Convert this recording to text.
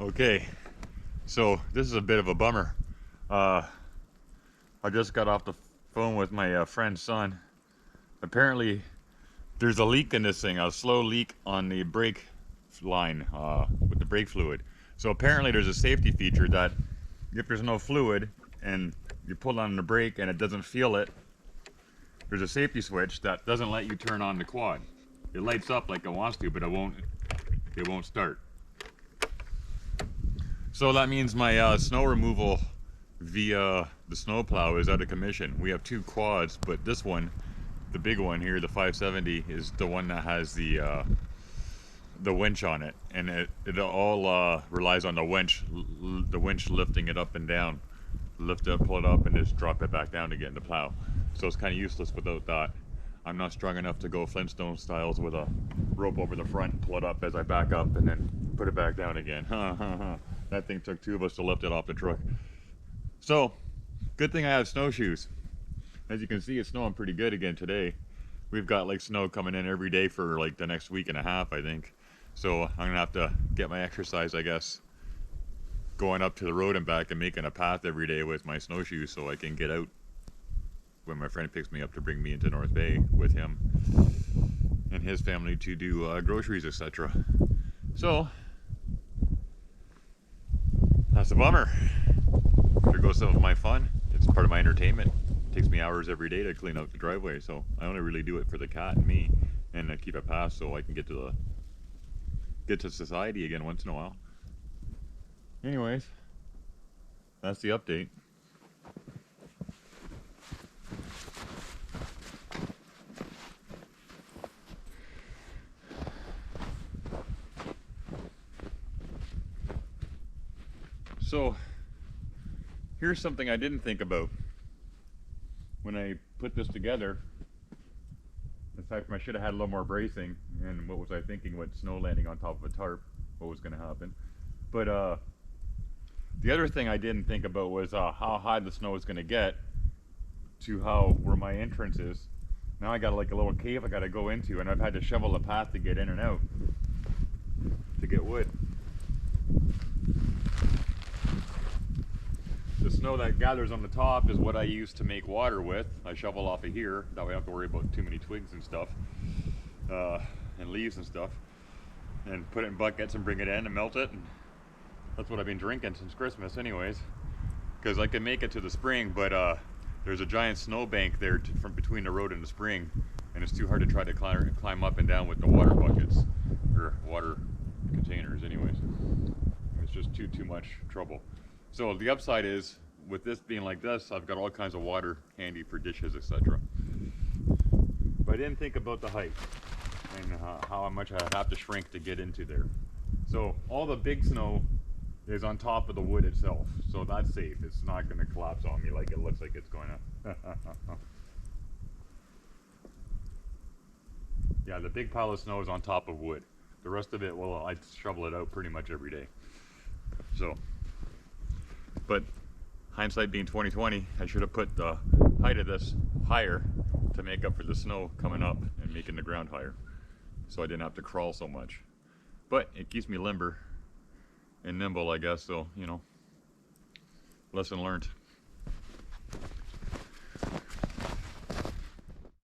Okay, so this is a bit of a bummer. Uh, I just got off the phone with my friend's son. Apparently, there's a leak in this thing, a slow leak on the brake line with the brake fluid. So apparently there's a safety feature that if there's no fluid and you pull on the brake and it doesn't feel it, there's a safety switch that doesn't let you turn on the quad. It lights up like it wants to, but it won't start. So that means my snow removal via the snowplow is out of commission. We have two quads, but this one, the big one here, the 570, is the one that has the winch on it, and it all relies on the winch lifting it up and down, lift it, pull it up, and just drop it back down again to plow. So it's kind of useless without that. I'm not strong enough to go Flintstone styles with a rope over the front and pull it up as I back up and then put it back down again. That thing took two of us to lift it off the truck. So, good thing I have snowshoes. As you can see, it's snowing pretty good again today. We've got like snow coming in every day for like the next week and a half, I think. So I'm gonna have to get my exercise, I guess, going up to the road and back and making a path every day with my snowshoes so I can get out when my friend picks me up to bring me into North Bay with him and his family to do groceries, etc. So that's a bummer. There goes some of my fun. It's part of my entertainment. It takes me hours every day to clean out the driveway, so I only really do it for the cat and me, and I keep it passed so I can get to society again once in a while. Anyways, that's the update. So here's something I didn't think about when I put this together. Aside from I should have had a little more bracing, and what was I thinking with snow landing on top of a tarp, what was going to happen. But the other thing I didn't think about was how high the snow is going to get to where my entrance is. Now I got like a little cave I got to go into, and I've had to shovel the path to get in and out to get wood. The snow that gathers on the top is what I use to make water with. I shovel off of here, that way I don't have to worry about too many twigs and stuff, and leaves and stuff, and put it in buckets and bring it in and melt it. And that's what I've been drinking since Christmas anyways, because I can make it to the spring, but there's a giant snow bank there from between the road and the spring, and it's too hard to try to climb up and down with the water buckets, or water containers anyways. It's just too much trouble. So the upside is, with this being like this, I've got all kinds of water handy for dishes, etc. But I didn't think about the height and how much I have to shrink to get into there. So all the big snow is on top of the wood itself, so that's safe. It's not going to collapse on me like it looks like it's going to. Yeah, the big pile of snow is on top of wood. The rest of it, well, I shovel it out pretty much every day. So, but hindsight being 2020, I should have put the height of this higher to make up for the snow coming up and making the ground higher, so I didn't have to crawl so much. But it keeps me limber and nimble, I guess, so, you know, lesson learned.